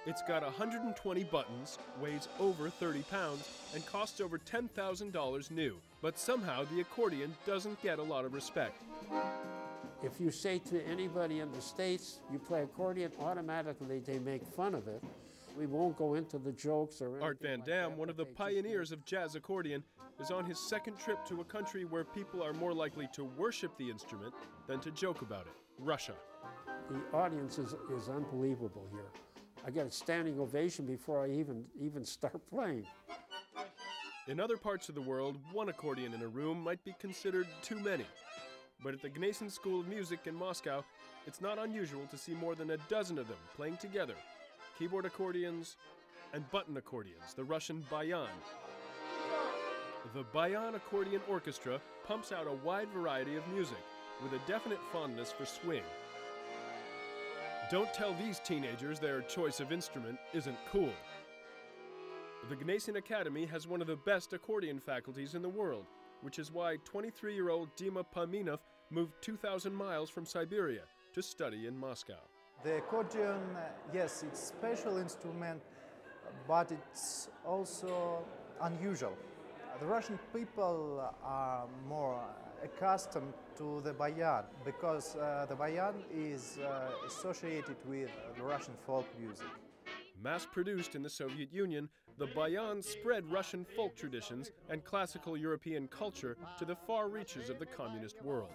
It's got 120 buttons, weighs over 30 pounds, and costs over $10,000 new. But somehow the accordion doesn't get a lot of respect. If you say to anybody in the States, you play accordion, automatically they make fun of it. We won't go into the jokes or anything. Art Van Dam, one of the pioneers of jazz accordion, is on his second trip to a country where people are more likely to worship the instrument than to joke about it, Russia. The audience is unbelievable here. I get a standing ovation before I even start playing. In other parts of the world, one accordion in a room might be considered too many. But at the Gnesin School of Music in Moscow, it's not unusual to see more than a dozen of them playing together. Keyboard accordions and button accordions, the Russian bayan. The Bayan Accordion Orchestra pumps out a wide variety of music with a definite fondness for swing. Don't tell these teenagers their choice of instrument isn't cool. The Gnesin Academy has one of the best accordion faculties in the world, which is why 23-year-old Dima Paminov moved 2,000 miles from Siberia to study in Moscow. The accordion, yes, it's a special instrument, but it's also unusual. The Russian people are more accustomed to the bayan because the bayan is associated with the Russian folk music. Mass-produced in the Soviet Union, the bayan spread Russian folk traditions and classical European culture to the far reaches of the communist world.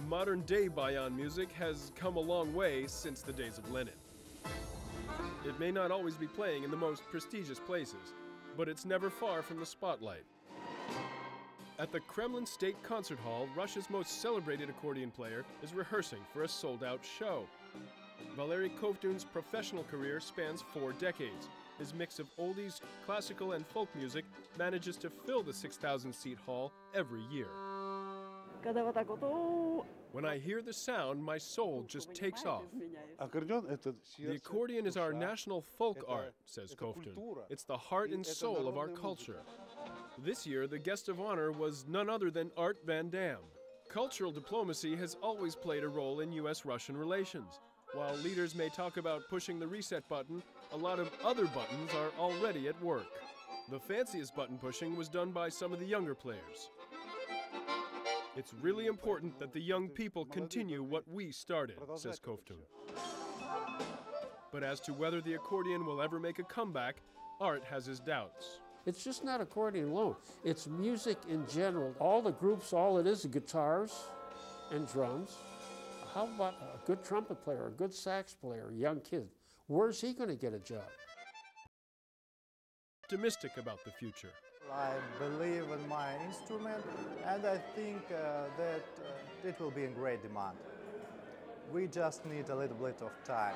Modern-day bayan music has come a long way since the days of Lenin. It may not always be playing in the most prestigious places, but it's never far from the spotlight. At the Kremlin State Concert Hall, Russia's most celebrated accordion player is rehearsing for a sold-out show. Valery Kovtun's professional career spans 4 decades. His mix of oldies, classical, and folk music manages to fill the 6,000-seat hall every year. When I hear the sound, my soul just takes off. The accordion is our national folk art, says Kovtun. It's the heart and soul of our culture. This year, the guest of honor was none other than Art Van Dam. Cultural diplomacy has always played a role in U.S.-Russian relations. While leaders may talk about pushing the reset button, a lot of other buttons are already at work. The fanciest button pushing was done by some of the younger players. It's really important that the young people continue what we started, says Kovtun. But as to whether the accordion will ever make a comeback, Art has his doubts. It's just not accordion alone. It's music in general. All the groups, all it is guitars and drums. How about a good trumpet player, a good sax player, a young kid? Where's he going to get a job? Optimistic about the future. I believe in my instrument, and I think that it will be in great demand. We just need a little bit of time.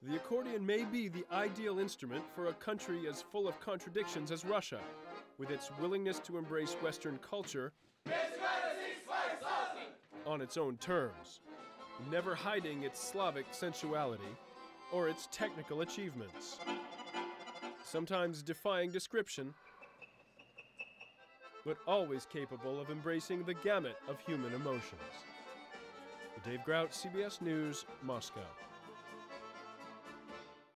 The accordion may be the ideal instrument for a country as full of contradictions as Russia, with its willingness to embrace Western culture on its own terms, never hiding its Slavic sensuality or its technical achievements, sometimes defying description, but always capable of embracing the gamut of human emotions. Dave Grout, CBS News, Moscow.